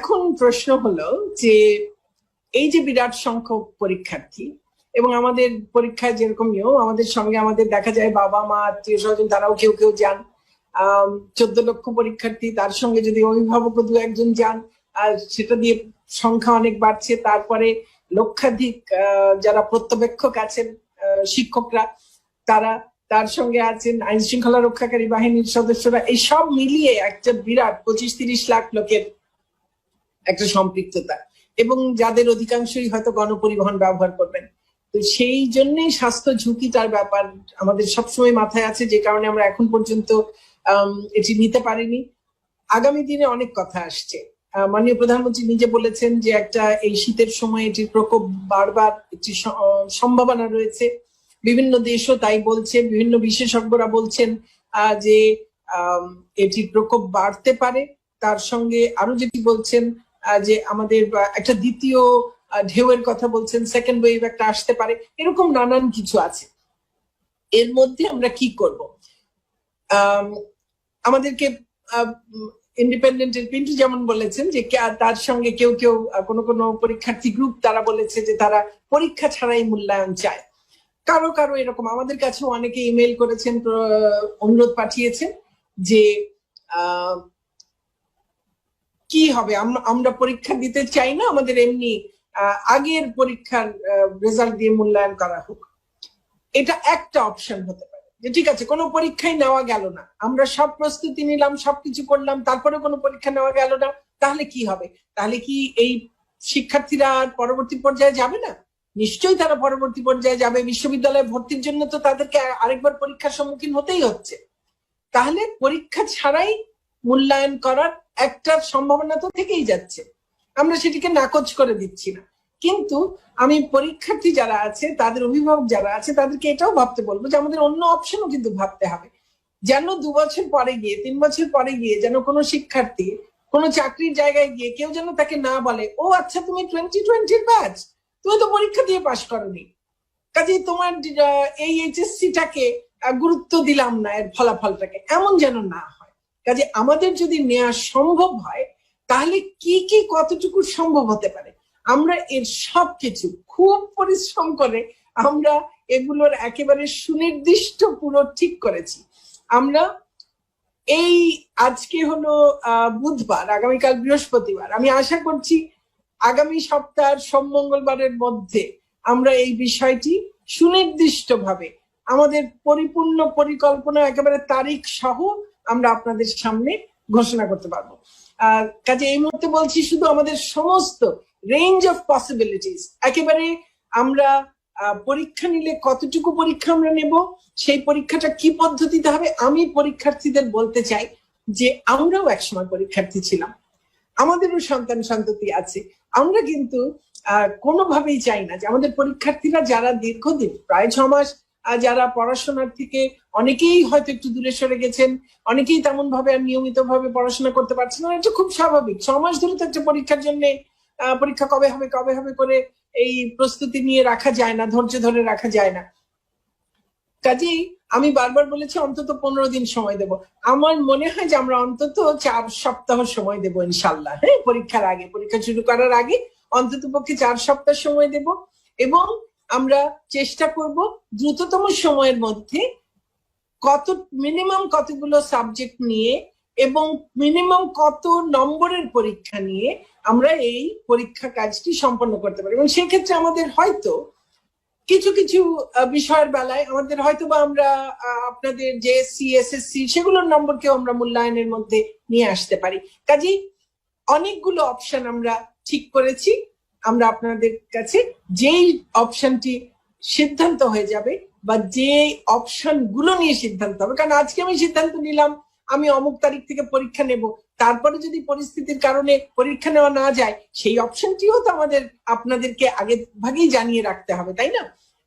এখন প্রশ্ন হলো যে এই যে বিরাট সংখ্যক পরীক্ষার্থী এবং আমাদের পরীক্ষায় যেরকম নিয়ম, আমাদের সঙ্গে আমাদের দেখা যায় বাবা মা আত্মীয় স্বজন তারাও কেউ কেউ যান। 14 লক্ষ পরীক্ষার্থী, তার সঙ্গে যদি অভিভাবক দু একজন যান, আর সেটা দিয়ে সংখ্যা অনেক বাড়ছে। তারপরে লক্ষাধিক যারা প্রত্যবেক্ষক আছেন শিক্ষকরা, তারা, তার সঙ্গে আছেন আইন শৃঙ্খলা রক্ষাকারী বাহিনীর সদস্যরা, এই সব মিলিয়ে একটা বিরাট 25-30 লাখ লোকের একটা সম্পৃক্ততা, এবং যাদের অধিকাংশই হয়তো গণপরিবহন ব্যবহার করবেন। তো সেই জন্যই স্বাস্থ্য ঝুঁকিটার ব্যাপার আমাদের সবসময় মাথায় আছে, যে কারণে আমরা এখন পর্যন্ত এটি নিতে পারিনি। আগামী দিনে অনেক কথা আসছে। মাননীয় প্রধানমন্ত্রী নিজে বলেছেন যে একটা এই শীতের সময় এটির প্রকোপ বাড়বার একটি সম্ভাবনা রয়েছে। বিভিন্ন দেশও তাই বলছে, বিভিন্ন বিশেষজ্ঞরা বলছেন যে এটির প্রকোপ বাড়তে পারে। তার সঙ্গে আরো যেটি বলছেন যে আমাদের একটা দ্বিতীয় ঢেউয়ের কথা বলছেন, সেকেন্ড ওয়েভ একটা আসতে পারে, এরকম নানান কিছু আছে। এর মধ্যে আমরা কি করব? আমাদেরকে ইন্ডিপেন্ডেন্টের পিন্টু যেমন বলেছেন যে তার সঙ্গে কেউ কেউ কোনো পরীক্ষার্থী গ্রুপ তারা বলেছে যে তারা পরীক্ষা ছাড়াই মূল্যায়ন চায়। কারো কারো এরকম আমাদের কাছেও অনেকে ইমেল করেছেন, অনুরোধ পাঠিয়েছেন যে কি হবে, আমরা পরীক্ষা দিতে চাই না, আমাদের এমনি আগের পরীক্ষার রেজাল্ট দিয়ে মূল্যায়ন করা হোক। এটা একটা অপশন হতে পারে যে ঠিক আছে, কোনো পরীক্ষাই নেওয়া গেল না, আমরা সব প্রস্তুতি নিলাম, সবকিছু করলাম, তারপরে কোনো পরীক্ষা নেওয়া গেল না, তাহলে কি হবে? তাহলে কি এই শিক্ষার্থীরা আর পরবর্তী পর্যায়ে যাবে না? নিশ্চয়ই তারা পরবর্তী পর্যায়ে যাবে। বিশ্ববিদ্যালয়ে ভর্তির জন্য তো তাদেরকে আরেকবার পরীক্ষার সম্মুখীন হতেই হচ্ছে। তাহলে পরীক্ষা ছাড়াই মূল্যায়ন করার একটা সম্ভাবনা তো থেকেই যাচ্ছে, আমরা সেটিকে নাকচ করে দিচ্ছি না। কিন্তু আমি পরীক্ষার্থী যারা আছে, তাদের অভিভাবক যারা আছে, তাদেরকে এটাও ভাবতে বলবো যে আমাদের অন্য অপশনও কিন্তু ভাবতে হবে, যেন 2 বছর পরে গিয়ে, 3 বছর পরে গিয়ে যেন কোনো শিক্ষার্থী কোনো চাকরির জায়গায় গিয়ে কেউ যেন তাকে না বলে, ও আচ্ছা তুমি 2020 ব্যাচ, তুমি তো পরীক্ষা দিয়ে পাশ করোনি, কাজেই তোমার এই এইচএসসিটাকে গুরুত্ব দিলাম না, এর ফলাফলটাকে, এমন যেন না হয়। কাজে আমাদের যদি নেওয়া সম্ভব হয়, তাহলে কি কি কতটুকু সম্ভব হতে পারে, আমরা এর সবকিছু খুব পরিশ্রম করে আমরা এগুলোর একেবারে সুনির্দিষ্ট পুরো ঠিক করেছি। আমরা এই আজকে হলো বুধবার, আগামীকাল বৃহস্পতিবার, আমি আশা করছি আগামী সপ্তাহের সোম মঙ্গলবারের মধ্যে আমরা এই বিষয়টি সুনির্দিষ্টভাবে আমাদের পরিপূর্ণ পরিকল্পনা একেবারে তারিখ সহ আমরা আপনাদের সামনে ঘোষণা করতে পারবো। কাজে এই মুহূর্তে বলছি শুধু আমাদের সমস্ত রেঞ্জ অফ পসিবিলিটিস, একেবারে আমরা পরীক্ষা নিলে কতটুকু পরীক্ষা আমরা নেব, সেই পরীক্ষাটা কি পদ্ধতিতে হবে। আমি পরীক্ষার্থীদের বলতে চাই যে আমরাও একসময় পরীক্ষার্থী ছিলাম, আমাদেরও সন্তান সন্ততি আছে। আমরা কিন্তু কোনোভাবেই চাই না যে আমাদের পরীক্ষার্থীরা যারা দীর্ঘদিন প্রায় 6 মাস যারা পড়াশোনার থেকে অনেকেই হয়তো একটু দূরে সরে গেছেন, অনেকেই তেমন ভাবে আর নিয়মিত ভাবে পড়াশোনা করতে পারছেন না, এটা খুব স্বাভাবিক। 6 মাস ধরে তো একটা পরীক্ষার জন্য পরীক্ষা কবে হবে করে এই প্রস্তুতি নিয়ে রাখা যায় না, ধৈর্য ধরে রাখা যায় না। কাজেই আমি বারবার বলেছি অন্তত 15 দিন সময় দেব। আমার মনে হয় যে আমরা অন্তত 4 সপ্তাহ সময় দেব ইনশাল্লাহ। হ্যাঁ, পরীক্ষার আগে, পরীক্ষা শুরু করার আগে অন্তত পক্ষে 4 সপ্তাহ সময় দেব, এবং আমরা চেষ্টা করব দ্রুততম সময়ের মধ্যে মিনিমাম কতগুলো সাবজেক্ট নিয়ে এবং মিনিমাম কত নম্বরের পরীক্ষা নিয়ে আমরা এই পরীক্ষা কাজটি সম্পন্ন করতে পারি। এবং সেক্ষেত্রে আমাদের হয়তো কিছু কিছু বিষয়ের বেলায় আমাদের হয়তো বা আমরা আপনাদের জেএসসি, এসএসসি সেগুলোর নম্বরকেও আমরা মূল্যায়নের মধ্যে নিয়ে আসতে পারি। কাজেই অনেকগুলো অপশন আমরা ঠিক করেছি। আমরা আপনাদের কাছে যেই অপশনটি সিদ্ধান্ত হয়ে যাবে বা যে অপশন গুলো নিয়ে সিদ্ধান্ত হবে, কারণ আজকে আমি সিদ্ধান্ত নিলাম আমি অমুক তারিখ থেকে পরীক্ষা নেব, তারপরে যদি পরিস্থিতির কারণে পরীক্ষা নেওয়া না যায়, সেই অপশনটিও তো আমাদের আপনাদেরকে আগে ভাগেই জানিয়ে রাখতে হবে, তাই না?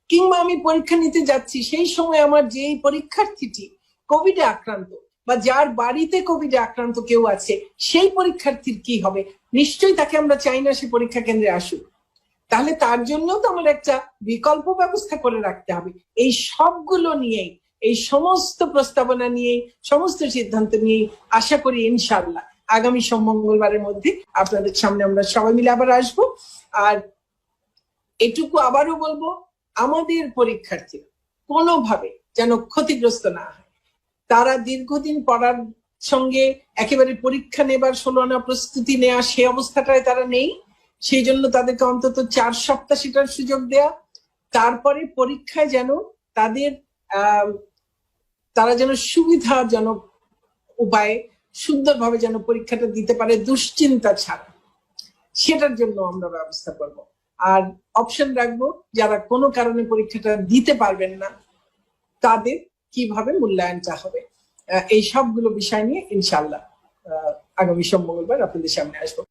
কিংবা আমি পরীক্ষা নিতে যাচ্ছি, সেই সময় আমার যেই পরীক্ষার্থীটি কোভিডে আক্রান্ত বা যার বাড়িতে কোভিডে আক্রান্ত কেউ আছে, সেই পরীক্ষার্থীর কি হবে? নিশ্চয়ই তাকে আমরা চাই না সে পরীক্ষা কেন্দ্রে আসুক। তাহলে তার জন্য তো আমার একটা বিকল্প ব্যবস্থা করে রাখতে হবে। এই সবগুলো নিয়েই, এই সমস্ত প্রস্তাবনা নিয়েই, সমস্ত সিদ্ধান্ত নিয়েই আশা করি ইনশাআল্লাহ আগামী মঙ্গলবারের মধ্যে আপনাদের সামনে আমরা সবাই মিলে আবার আসবো। আর এটুকু আবারও বলবো, আমাদের পরীক্ষার্থী কোনোভাবে যেন ক্ষতিগ্রস্ত না হয়। তারা দীর্ঘদিন পড়ার সঙ্গে একেবারে পরীক্ষা নেবার 16 আনা প্রস্তুতি নেওয়া সে অবস্থাটায় তারা নেই। সেই জন্য তাদেরকে অন্তত 4 সপ্তাহ সেটার সুযোগ দেয়া, তারপরে পরীক্ষায় যেন তারা যেন সুবিধাজনক উপায়ে সুন্দরভাবে যেন পরীক্ষাটা দিতে পারে দুশ্চিন্তা ছাড়া, সেটার জন্য আমরা ব্যবস্থা করব। আর অপশন রাখবো যারা কোনো কারণে পরীক্ষাটা দিতে পারবেন না তাদের কিভাবে মূল্যায়নটা হবে। এই সবগুলো বিষয় নিয়ে ইনশাআল্লাহ আগামী মঙ্গলবার আপনাদের সামনে আসবো।